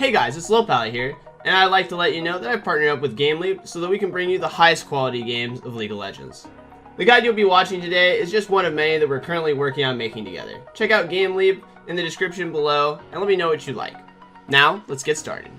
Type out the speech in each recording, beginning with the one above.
Hey guys, it's Lohpally here, and I'd like to let you know that I've partnered up with GameLeap so that we can bring you the highest quality games of League of Legends. The guide you'll be watching today is just one of many that we're currently working on making together. Check out GameLeap in the description below, and let me know what you like. Now, let's get started.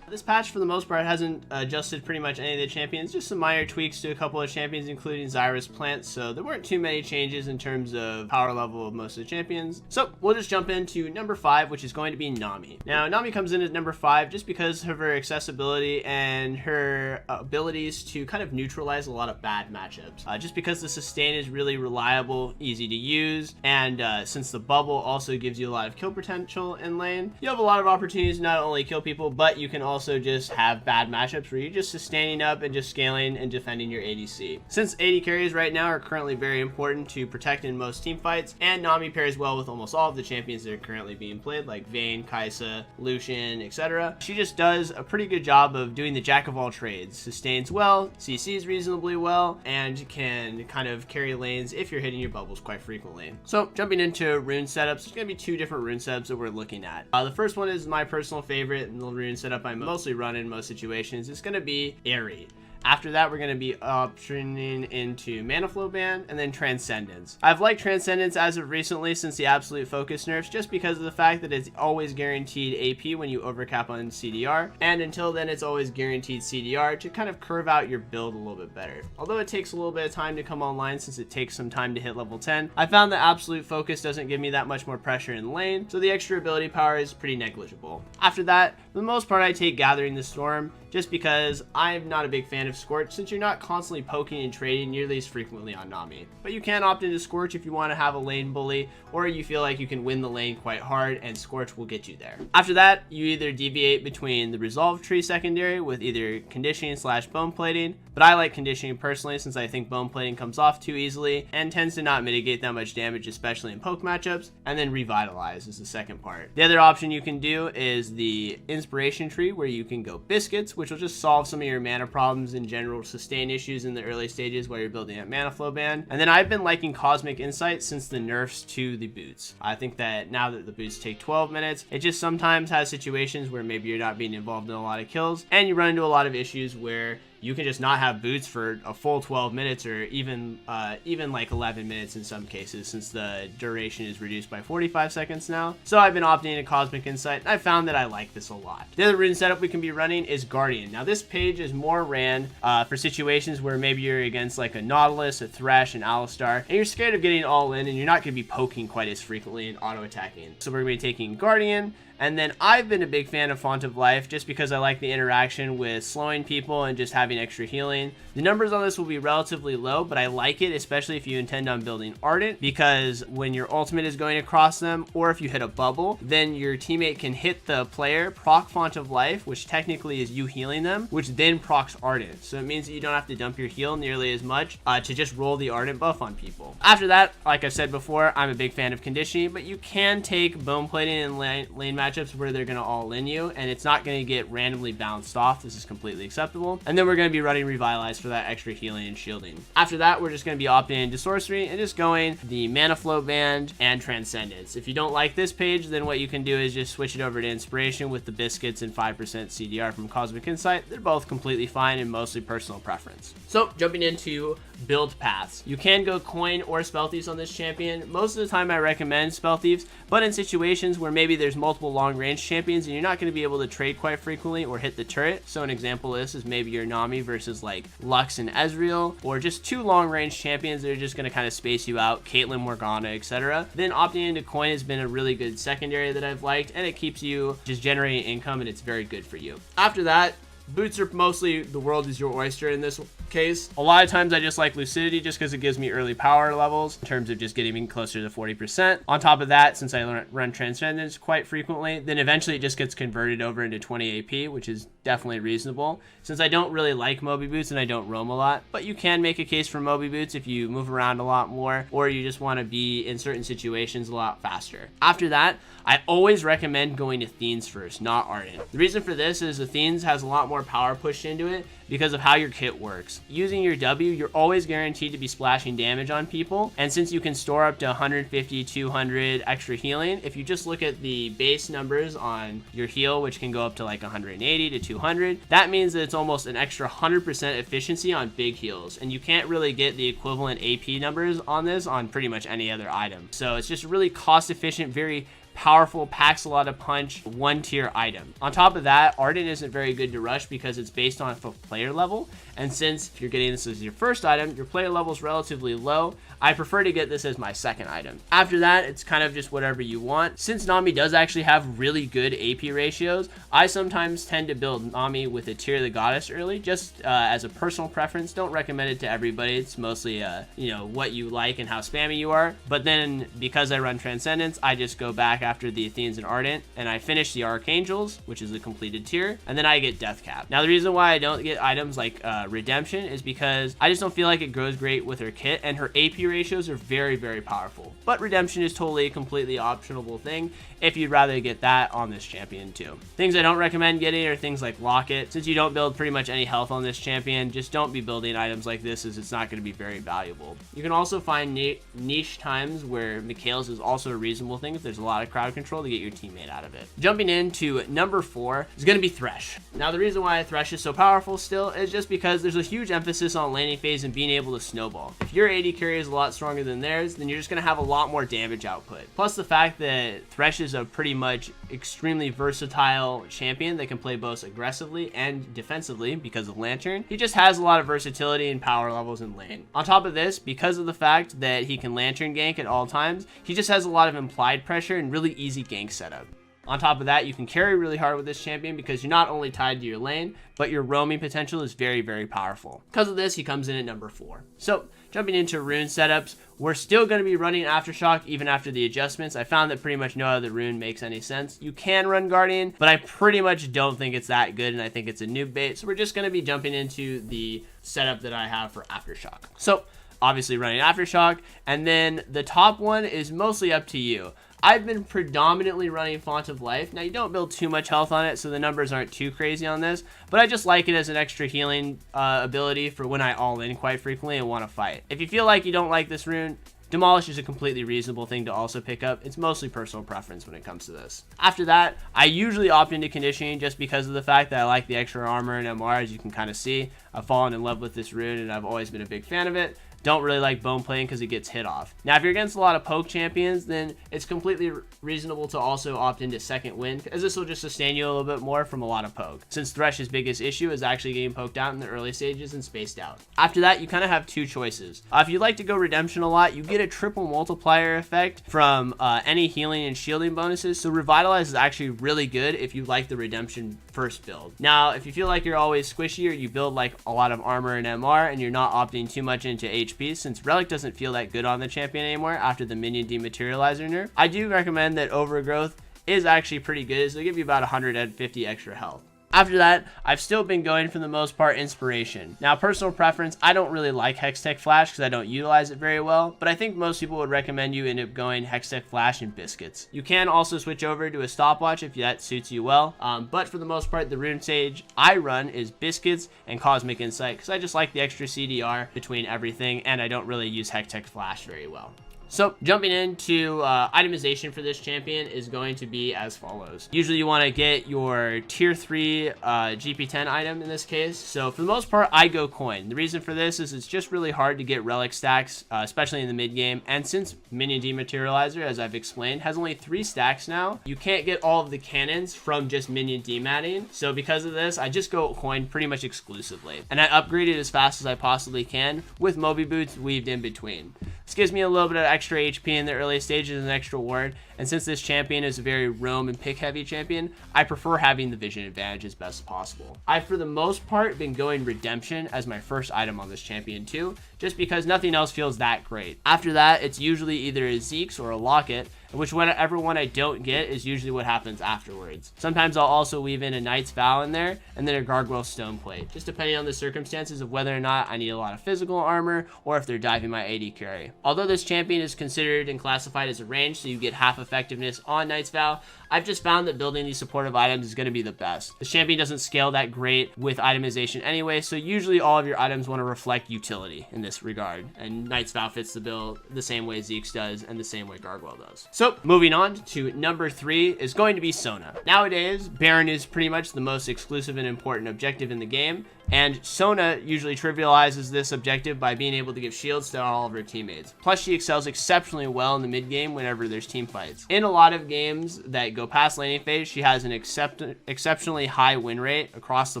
This patch, for the most part, hasn't adjusted pretty much any of the champions, just some minor tweaks to a couple of champions, including Zyra's plant, so there weren't too many changes in terms of power level of most of the champions. So we'll just jump into number 5, which is going to be Nami. Now, Nami comes in at number 5 just because of her accessibility and her abilities to kind of neutralize a lot of bad matchups. Just because the sustain is really reliable, easy to use, and since the bubble also gives you a lot of kill potential in lane, you have a lot of opportunities to not only kill people, but you can also just have bad matchups where you're just sustaining up and just scaling and defending your ADC. Since AD carries right now are currently very important to protect in most team fights, and Nami pairs well with almost all of the champions that are currently being played, like Vayne, Kai'Sa, Lucian, etc. She just does a pretty good job of doing the jack of all trades. Sustains well, CCs reasonably well, and can kind of carry lanes if you're hitting your bubbles quite frequently. So jumping into rune setups, there's going to be 2 different rune setups that we're looking at. The first one is my personal favorite, and the rune setup I mostly run in most situations. It's going to be Airy. After that, we're going to be optioning into Mana Flow Ban and then Transcendence. I've liked Transcendence as of recently since the Absolute Focus nerfs, just because of the fact that it's always guaranteed AP when you overcap on CDR, and until then it's always guaranteed CDR to kind of curve out your build a little bit better. Although it takes a little bit of time to come online since it takes some time to hit level 10, I found that Absolute Focus doesn't give me that much more pressure in lane, so the extra ability power is pretty negligible. After that, for the most part, I take Gathering the Storm, just because I'm not a big fan of Scorch since you're not constantly poking and trading nearly as frequently on Nami. But you can opt into Scorch if you want to have a lane bully, or you feel like you can win the lane quite hard and Scorch will get you there. After that, you either deviate between the Resolve Tree secondary with either Conditioning / Bone Plating, but I like Conditioning personally since I think Bone Plating comes off too easily and tends to not mitigate that much damage, especially in poke matchups, and then Revitalize is the second part. The other option you can do is the Inspiration Tree, where you can go Biscuits, which will just solve some of your mana problems and general sustain issues in the early stages while you're building at Mana Flow Ban. And then I've been liking Cosmic Insight since the nerfs to the boots. I think that now that the boots take 12 minutes, it just sometimes has situations where maybe you're not being involved in a lot of kills, and you run into a lot of issues where you can just not have boots for a full 12 minutes or even like 11 minutes in some cases, since the duration is reduced by 45 seconds now. So I've been opting into Cosmic Insight, and I found that I like this a lot. The other rune setup we can be running is Guardian. Now this page is more ran for situations where maybe you're against like a Nautilus, a Thresh, an Alistar, and you're scared of getting all in and you're not going to be poking quite as frequently and auto attacking. So we're going to be taking Guardian. And then I've been a big fan of Font of Life just because I like the interaction with slowing people and just having extra healing. The numbers on this will be relatively low, but I like it, especially if you intend on building Ardent, because when your ultimate is going across them, or if you hit a bubble, then your teammate can hit the player, proc Font of Life, which technically is you healing them, which then procs Ardent. So it means that you don't have to dump your heal nearly as much to just roll the Ardent buff on people. After that, like I've said before, I'm a big fan of Conditioning, but you can take Bone Plating and lane matchups where they're going to all in you, and it's not going to get randomly bounced off. This is completely acceptable. And then we're going to be running Revitalize for that extra healing and shielding. After that, we're just going to be opting into Sorcery and just going the Mana Flow Band and Transcendence. If you don't like this page, then what you can do is just switch it over to Inspiration with the Biscuits and 5% CDR from Cosmic Insight. They're both completely fine and mostly personal preference. So jumping into build paths, you can go Coin or Spell Thieves on this champion. Most of the time I recommend Spell Thieves, but in situations where maybe there's multiple long range champions and you're not going to be able to trade quite frequently or hit the turret, so an example of this is maybe your Nami versus like Lux and Ezreal, or just 2 long range champions that are just going to kind of space you out, Caitlyn, Morgana, etc. Then opting into Coin has been a really good secondary that I've liked, and it keeps you just generating income, and it's very good for you. After that, boots are mostly the world is your oyster in this case. A lot of times I just like Lucidity just because it gives me early power levels in terms of just getting me closer to 40%. On top of that, since I run Transcendence quite frequently, then eventually it just gets converted over into 20 AP, which is definitely reasonable. Since I don't really like Moby Boots and I don't roam a lot, but you can make a case for Moby Boots if you move around a lot more, or you just want to be in certain situations a lot faster. After that, I always recommend going to Athene's first, not Ardent. The reason for this is Athene's has a lot more power pushed into it because of how your kit works. using your W, you're always guaranteed to be splashing damage on people. And since you can store up to 150, 200 extra healing, if you just look at the base numbers on your heal, which can go up to like 180 to 200, that means that it's almost an extra 100% efficiency on big heals. And you can't really get the equivalent AP numbers on this on pretty much any other item. So it's just really cost efficient, very powerful, packs a lot of punch, one tier item. On top of that, Ardent isn't very good to rush because it's based on player level, and since if you're getting this as your first item, your player level is relatively low, I prefer to get this as my second item. After that, it's kind of just whatever you want. Since Nami does actually have really good AP ratios, I sometimes tend to build Nami with a Tear of the Goddess early, just as a personal preference. Don't recommend it to everybody. It's mostly, what you like and how spammy you are. But then, because I run Transcendence, I just go back after the Athenes and Ardent, and I finish the Archangels, which is a completed tier, and then I get Death Cap. Now, the reason why I don't get items like Redemption is because I just don't feel like it goes great with her kit, and her AP ratios are very, very powerful. But Redemption is totally a completely optional thing if you'd rather get that on this champion too. Things I don't recommend getting are things like Locket. Since you don't build pretty much any health on this champion, just don't be building items like this, as it's not going to be very valuable. You can also find niche times where Mikhail's is also a reasonable thing if there's a lot of crowd control to get your teammate out of it. Jumping into number 4 is going to be Thresh. Now, the reason why Thresh is so powerful still is just because there's a huge emphasis on laning phase and being able to snowball. If your AD carry is a lot stronger than theirs, then you're just going to have a lot more damage output. Plus the fact that Thresh is a pretty much extremely versatile champion that can play both aggressively and defensively because of Lantern. He just has a lot of versatility and power levels in lane. On top of this, because of the fact that he can Lantern gank at all times, he just has a lot of implied pressure and really easy gank setup. On top of that, you can carry really hard with this champion because you're not only tied to your lane, but your roaming potential is very, very powerful. Because of this, he comes in at number 4. So, jumping into rune setups, we're still going to be running Aftershock even after the adjustments. I found that pretty much no other rune makes any sense. You can run Guardian, but I pretty much don't think it's that good, and I think it's a noob bait. So we're just going to be jumping into the setup that I have for Aftershock. So, obviously running Aftershock, and then the top one is mostly up to you. I've been predominantly running Font of Life. Now, you don't build too much health on it, so the numbers aren't too crazy on this, but I just like it as an extra healing ability for when I all-in quite frequently and want to fight. If you feel like you don't like this rune, Demolish is a completely reasonable thing to also pick up. It's mostly personal preference when it comes to this. After that, I usually opt into Conditioning just because of the fact that I like the extra armor and MR, as you can kind of see. I've fallen in love with this rune, and I've always been a big fan of it. Don't really like Bone Plating because it gets hit off. Now, if you're against a lot of poke champions, then it's completely reasonable to also opt into Second Wind, as this will just sustain you a little bit more from a lot of poke, since Thresh's biggest issue is actually getting poked out in the early stages and spaced out. After that, you kind of have two choices. If you like to go Redemption a lot, you get a triple multiplier effect from any healing and shielding bonuses, so Revitalize is actually really good if you like the Redemption first build. Now, if you feel like you're always squishy, or you build like a lot of armor and MR, and you're not opting too much into HP, since Relic doesn't feel that good on the champion anymore after the minion dematerializer nerf, I do recommend that Overgrowth is actually pretty good, so they give you about 150 extra health. After that, I've still been going for the most part Inspiration. Now, personal preference, I don't really like Hextech Flash because I don't utilize it very well, but I think most people would recommend you end up going Hextech Flash and Biscuits. You can also switch over to a Stopwatch if that suits you well, but for the most part, the rune sage I run is Biscuits and Cosmic Insight because I just like the extra CDR between everything, and I don't really use Hextech Flash very well. So, jumping into itemization for this champion is going to be as follows. Usually you want to get your tier 3 GP10 item in this case. So, for the most part, I go coin. The reason for this is it's just really hard to get relic stacks, especially in the mid game. And since Minion Dematerializer, as I've explained, has only 3 stacks now, you can't get all of the cannons from just Minion Dematting. So, because of this, I just go coin pretty much exclusively. And I upgrade it as fast as I possibly can with Moby Boots weaved in between. This gives me a little bit of extra HP in the early stages and an extra ward, and since this champion is a very roam and pick heavy champion, I prefer having the vision advantage as best as possible. I've for the most part been going Redemption as my first item on this champion too, just because nothing else feels that great. After that, it's usually either a Zeke's or a Locket, which whatever one I don't get is usually what happens afterwards. Sometimes I'll also weave in a Knight's Vow in there, and then a Gargoyle Stoneplate, just depending on the circumstances of whether or not I need a lot of physical armor, or if they're diving my AD carry. Although this champion is considered and classified as a range, so you get half effectiveness on Knight's Vow, I've just found that building these supportive items is going to be the best. The champion doesn't scale that great with itemization anyway, so usually all of your items want to reflect utility in this regard, and Knight's Vow fits the bill the same way Zeke's does and the same way Gargoyle does. So moving on to number 3 is going to be Sona. Nowadays, Baron is pretty much the most exclusive and important objective in the game, and Sona usually trivializes this objective by being able to give shields to all of her teammates. Plus, she excels exceptionally well in the mid game whenever there's team fights. In a lot of games that go past laning phase, she has an exceptionally high win rate across the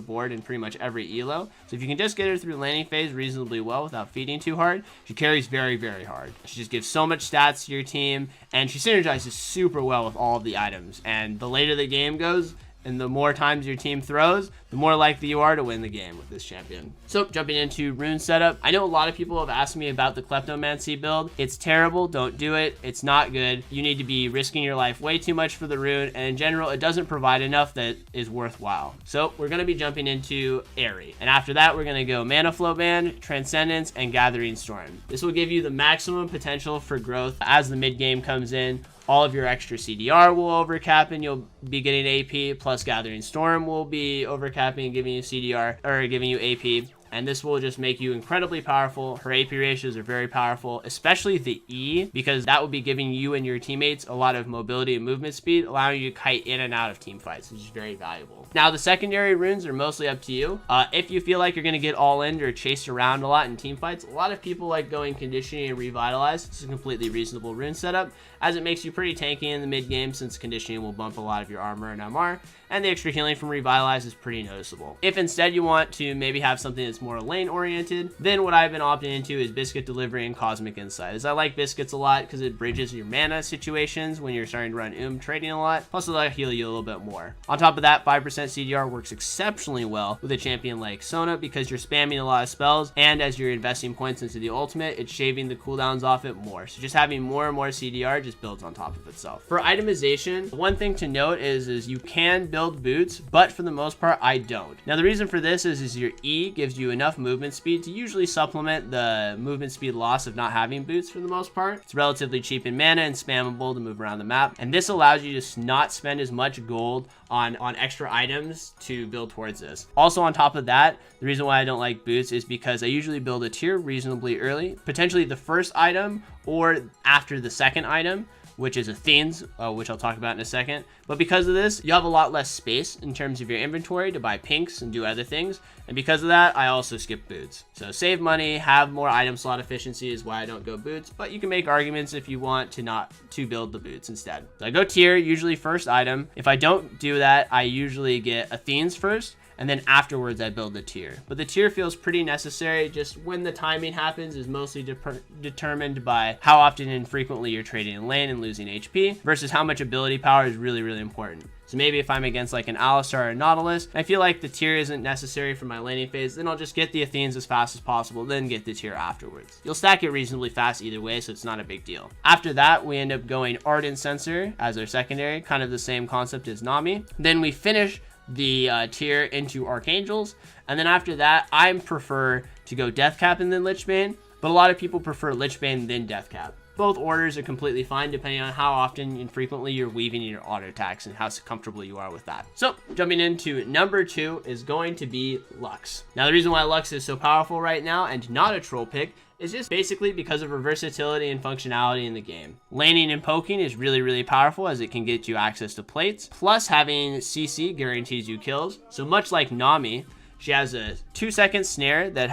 board in pretty much every elo. So if you can just get her through laning phase reasonably well without feeding too hard, she carries very, very hard. She just gives so much stats to your team, and she synergizes super well with all of the items. And the later the game goes, and the more times your team throws, the more likely you are to win the game with this champion. So jumping into rune setup, I know a lot of people have asked me about the Kleptomancy build. It's terrible, don't do it. It's not good. You need to be risking your life way too much for the rune, and in general, it doesn't provide enough that is worthwhile. So we're gonna be jumping into Airy. And after that, we're gonna go Mana Flow Band, Transcendence, and Gathering Storm. This will give you the maximum potential for growth as the mid game comes in. All of your extra CDR will overcap and you'll be getting AP, plus Gathering Storm will be overcapping and giving you CDR, or giving you AP. And this will just make you incredibly powerful. Her AP ratios are very powerful, especially the E, because that will be giving you and your teammates a lot of mobility and movement speed, allowing you to kite in and out of team fights, which is very valuable. Now, the secondary runes are mostly up to you. If you feel like you're going to get all in or chased around a lot in team fights, a lot of people like going Conditioning and Revitalize. It's a completely reasonable rune setup, as it makes you pretty tanky in the mid game, since Conditioning will bump a lot of your armor and MR, and the extra healing from Revitalize is pretty noticeable. If instead you want to maybe have something that's more lane oriented, then what I've been opting into is Biscuit Delivery and Cosmic Insight, as I like biscuits a lot because it bridges your mana situations when you're starting to run trading a lot, plus it'll heal you a little bit more. On top of that, 5% CDR works exceptionally well with a champion like Sona, because you're spamming a lot of spells, and as you're investing points into the ultimate, it's shaving the cooldowns off it more. So just having more and more CDR just builds on top of itself. For itemization, one thing to note is you can build boots, but for the most part, I don't. Now, the reason for this is your E gives you enough movement speed to usually supplement the movement speed loss of not having boots for the most part. It's relatively cheap in mana and spammable to move around the map, and this allows you to not spend as much gold on extra items to build towards this. Also, on top of that, the reason why I don't like boots is because I usually build a tier reasonably early, potentially the first item or after the second item, which is Athene's, which I'll talk about in a second. But because of this, you have a lot less space in terms of your inventory to buy pinks and do other things. And because of that, I also skip boots. So save money, have more item slot efficiency is why I don't go boots, but you can make arguments if you want to build the boots instead. So I go tier, usually first item. If I don't do that, I usually get Athene's first, and then afterwards I build the tier. But the tier feels pretty necessary. Just when the timing happens is mostly determined by how often and frequently you're trading in lane and losing HP, versus how much ability power is really, really important. So maybe if I'm against like an Alistar or a Nautilus, and I feel like the tier isn't necessary for my laning phase, then I'll just get the Athenes as fast as possible, then get the tier afterwards. You'll stack it reasonably fast either way, so it's not a big deal. After that, we end up going Ardent Sensor as our secondary, kind of the same concept as Nami. Then we finish the tier into Archangels, and then after that, I prefer to go Deathcap and then Lichbane, but a lot of people prefer Lichbane then Deathcap. Both orders are completely fine depending on how often and frequently you're weaving in your auto attacks and how comfortable you are with that. So jumping into number 2 is going to be Lux. Now, the reason why Lux is so powerful right now and not a troll pick is just basically because of her versatility and functionality in the game. Laning and poking is really, really powerful, as it can get you access to plates, plus having CC guarantees you kills. So much like Nami, she has a 2-second snare that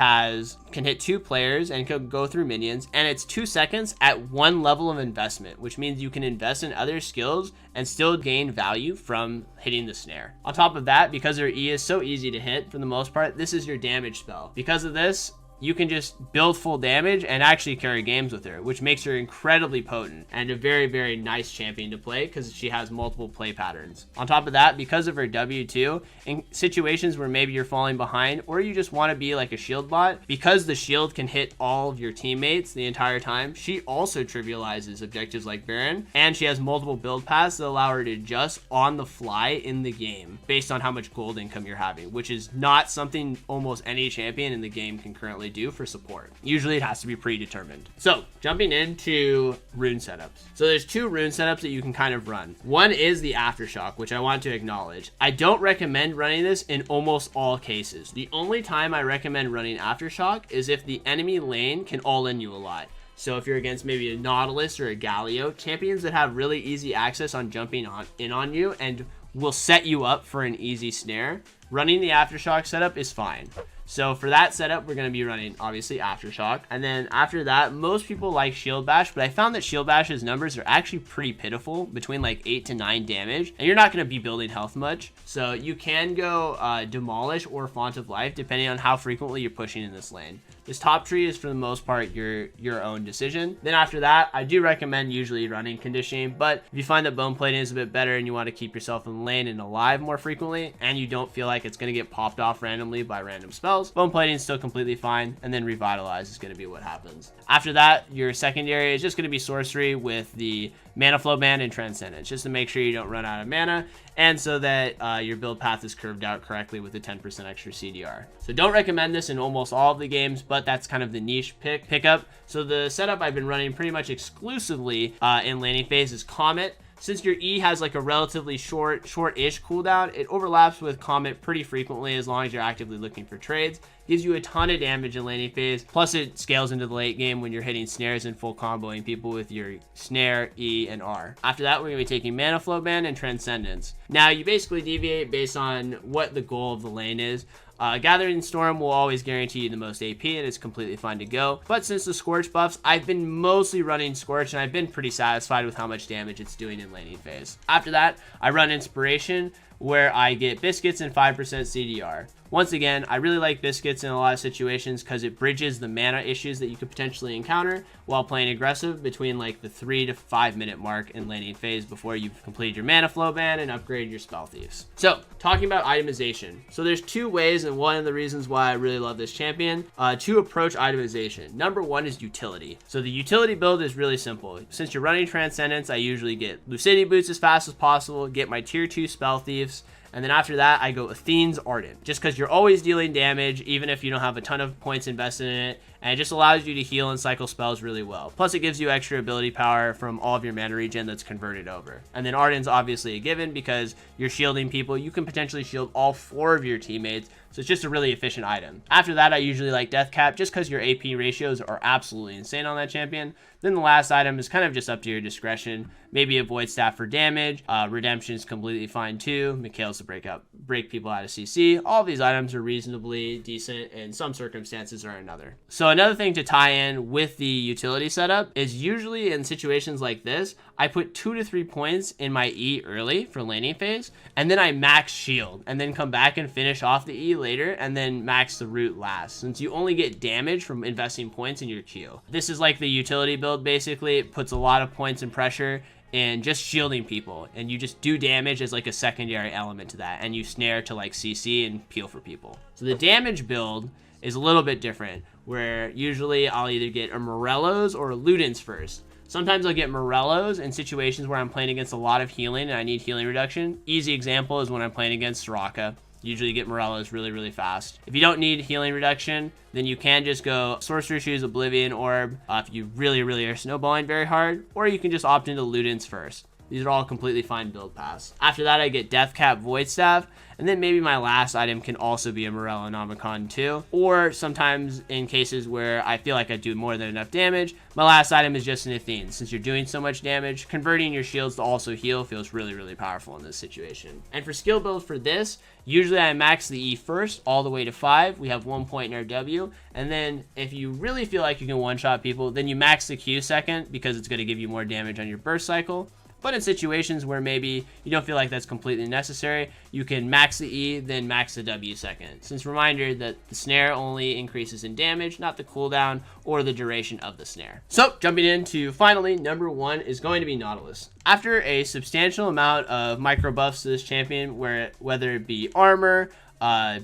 can hit 2 players and can go through minions, and it's 2 seconds at 1 level of investment, which means you can invest in other skills and still gain value from hitting the snare. On top of that, because her E is so easy to hit for the most part, this is your damage spell. Because of this, you can just build full damage and actually carry games with her, which makes her incredibly potent and a very, very nice champion to play because she has multiple play patterns. On top of that, because of her W2, in situations where maybe you're falling behind or you just want to be like a shield bot, because the shield can hit all of your teammates the entire time, she also trivializes objectives like Baron, and she has multiple build paths that allow her to adjust on the fly in the game based on how much gold income you're having, which is not something almost any champion in the game can currently do for support. Usually it has to be predetermined. So jumping into rune setups. So there's two rune setups that you can kind of run. One is the Aftershock, which I want to acknowledge. I don't recommend running this in almost all cases. The only time I recommend running Aftershock is if the enemy lane can all in you a lot. So if you're against maybe a Nautilus or a Galio, champions that have really easy access on jumping in on you and will set you up for an easy snare, running the Aftershock setup is fine. So for that setup, we're going to be running, obviously, Aftershock. And then after that, most people like Shield Bash, but I found that Shield Bash's numbers are actually pretty pitiful, between like 8 to 9 damage. And you're not going to be building health much. So you can go Demolish or Font of Life, depending on how frequently you're pushing in this lane. This top tree is, for the most part, your own decision. Then after that, I do recommend usually running Conditioning, but if you find that Bone Plating is a bit better and you want to keep yourself in the lane and alive more frequently, and you don't feel like it's going to get popped off randomly by random spells, Bone Plating is still completely fine, and then Revitalize is going to be what happens. After that, your secondary is just going to be Sorcery with the Mana Flow Band and Transcendence, just to make sure you don't run out of mana, and so that your build path is curved out correctly with the 10% extra CDR. So don't recommend this in almost all of the games, but that's kind of the niche pickup. So the setup I've been running pretty much exclusively in laning phase is Comet. Since your E has like a relatively short-ish cooldown, it overlaps with Comet pretty frequently as long as you're actively looking for trades. Gives you a ton of damage in laning phase, plus it scales into the late game when you're hitting snares and full comboing people with your snare, E, and R. After that, we're going to be taking Mana Flow Band and Transcendence. Now, you basically deviate based on what the goal of the lane is. Gathering Storm will always guarantee you the most AP, and it's completely fine to go. But since the Scorch buffs, I've been mostly running Scorch, and I've been pretty satisfied with how much damage it's doing in laning phase. After that, I run Inspiration, where I get Biscuits and 5% CDR. Once again, I really like Biscuits in a lot of situations because it bridges the mana issues that you could potentially encounter while playing aggressive between like the 3 to 5 minute mark in laning phase before you've completed your Mana Flow Band and upgraded your Spell Thieves. So, talking about itemization. So there's two ways, and one of the reasons why I really love this champion, to approach itemization. Number one is utility. So the utility build is really simple. Since you're running Transcendence, I usually get Lucidity Boots as fast as possible, get my tier 2 Spell Thieves, and then after that, I go Athene's Ardent, just because you're always dealing damage, even if you don't have a ton of points invested in it, and it just allows you to heal and cycle spells really well. Plus, it gives you extra ability power from all of your mana regen that's converted over. And then Ardent's obviously a given because you're shielding people. You can potentially shield all 4 of your teammates, so it's just a really efficient item. After that, I usually like Death Cap just because your AP ratios are absolutely insane on that champion. Then the last item is kind of just up to your discretion. Maybe a Void Staff for damage. Redemption is completely fine too. Mikhail's to break people out of CC. All of these items are reasonably decent in some circumstances or another. So another thing to tie in with the utility setup is usually in situations like this, I put 2 to 3 points in my E early for laning phase, and then I max shield, and then come back and finish off the E later, and then max the root last, since you only get damage from investing points in your Q. This is like the utility build, basically. It puts a lot of points and pressure and just shielding people, and you just do damage as like a secondary element to that, and you snare to like CC and peel for people. So the damage build is a little bit different, where usually I'll either get a Morello's or a Ludens first. Sometimes I'll get Morello's in situations where I'm playing against a lot of healing and I need healing reduction. Easy example is when I'm playing against Soraka. Usually get Morello's really, really fast. If you don't need healing reduction, then you can just go Sorcerer Shoes, Oblivion Orb, if you really, really are snowballing very hard, or you can just opt into Ludens first. These are all completely fine build paths. After that, I get Death Cap, Void Staff, and then maybe my last item can also be a Morello Nomicon too. Or sometimes in cases where I feel like I do more than enough damage, my last item is just an Athene. Since you're doing so much damage, converting your shields to also heal feels really, really powerful in this situation. And for skill build for this, usually I max the E first all the way to 5. We have 1 point in our W. And then if you really feel like you can one-shot people, then you max the Q second because it's going to give you more damage on your burst cycle. But in situations where maybe you don't feel like that's completely necessary, you can max the E, then max the W second. Since reminder that the snare only increases in damage, not the cooldown or the duration of the snare. So jumping into finally, number 1 is going to be Nautilus. After a substantial amount of micro buffs to this champion, whether it be armor,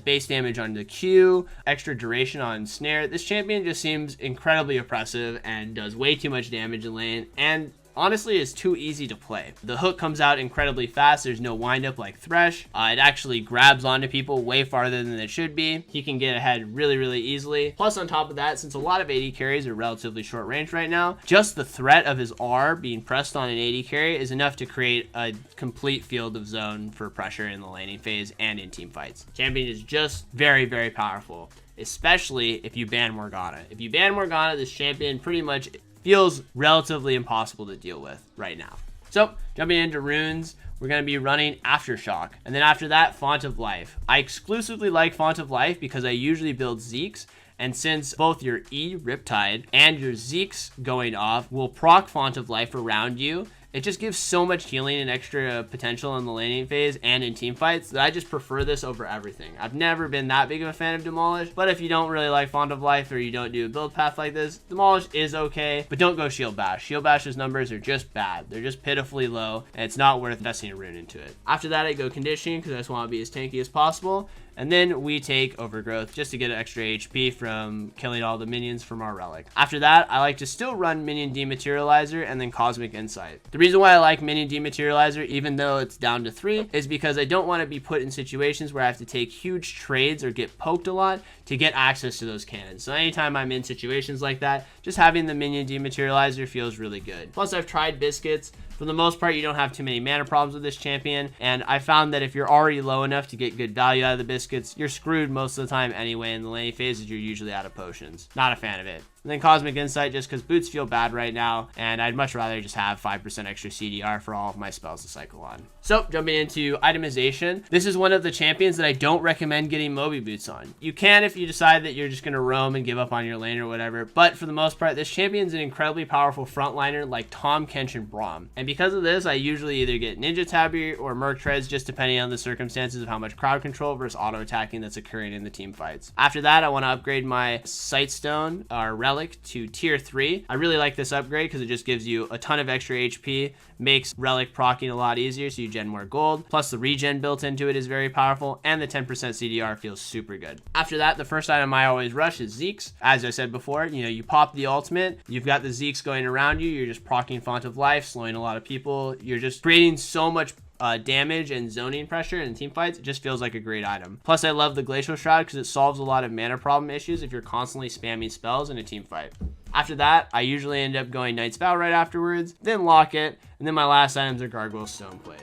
base damage on the Q, extra duration on snare, this champion just seems incredibly oppressive and does way too much damage in lane, and honestly is too easy to play. The hook comes out incredibly fast. There's no windup like Thresh. It actually grabs onto people way farther than it should be. He can get ahead really easily. Plus on top of that, since a lot of AD carries are relatively short range right now, just the threat of his R being pressed on an AD carry is enough to create a complete field of zone for pressure in the laning phase and in team fights. Champion is just very powerful, especially if you ban Morgana. If you ban Morgana, this champion pretty much feels relatively impossible to deal with right now. So jumping into runes, we're going to be running Aftershock, and then after that, Font of Life. I exclusively like Font of Life because I usually build Zeeks, and since both your E Riptide and your Zeeks going off will proc Font of Life around you, it just gives so much healing and extra potential in the laning phase and in team fights that I just prefer this over everything. I've never been that big of a fan of Demolish, but if you don't really like Font of Life or you don't do a build path like this, Demolish is okay, but don't go Shield Bash. Shield Bash's numbers are just bad. They're just pitifully low, and it's not worth investing a rune into it. After that, I go Conditioning because I just want to be as tanky as possible. And then we take Overgrowth just to get extra HP from killing all the minions from our relic. After that, I like to still run Minion Dematerializer and then Cosmic Insight. The reason why I like Minion Dematerializer, even though it's down to 3, is because I don't want to be put in situations where I have to take huge trades or get poked a lot to get access to those cannons. So anytime I'm in situations like that, just having the Minion Dematerializer feels really good. Plus, I've tried Biscuits. For the most part, you don't have too many mana problems with this champion, and I found that if you're already low enough to get good value out of the Biscuits, you're screwed most of the time anyway in the laning phases. You're usually out of potions. Not a fan of it. And then Cosmic Insight just because boots feel bad right now, and I'd much rather just have 5% extra CDR for all of my spells to cycle on. So, jumping into itemization, this is one of the champions that I don't recommend getting Moby boots on. You can if you decide that you're just going to roam and give up on your lane or whatever, but for the most part, this champion's an incredibly powerful frontliner like Tom, Kench, and Braum. And because of this, I usually either get Ninja Tabby or Merc Treads, just depending on the circumstances of how much crowd control versus auto attacking that's occurring in the team fights. After that, I want to upgrade my Sightstone, our Relic, to tier 3. I really like this upgrade because it just gives you a ton of extra HP, makes Relic proccing a lot easier so you gen more gold, plus the regen built into it is very powerful, and the 10% CDR feels super good. After that, the first item I always rush is Zeeks. As I said before, you pop the ultimate, you've got the Zeeks going around you, you're just proccing Font of Life, slowing a lot of people, you're just creating so much damage and zoning pressure in team fights. It just feels like a great item. Plus, I love the Glacial Shroud because it solves a lot of mana problem issues if you're constantly spamming spells in a team fight. After that, I usually end up going Knight's Vow right afterwards, then Locket, and then my last items are Gargoyle Stoneplate.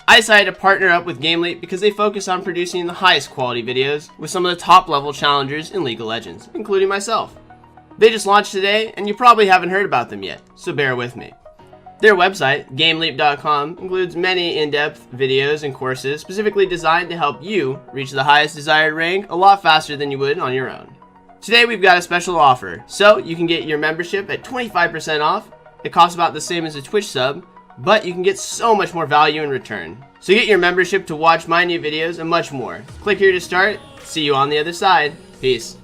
I decided to partner up with GameLeap because they focus on producing the highest quality videos with some of the top level challengers in League of Legends, including myself. They just launched today, and you probably haven't heard about them yet, so bear with me. Their website, GameLeap.com, includes many in-depth videos and courses specifically designed to help you reach the highest desired rank a lot faster than you would on your own. Today we've got a special offer, so you can get your membership at 25% off. It costs about the same as a Twitch sub, but you can get so much more value in return. So get your membership to watch my new videos and much more. Click here to start. See you on the other side. Peace.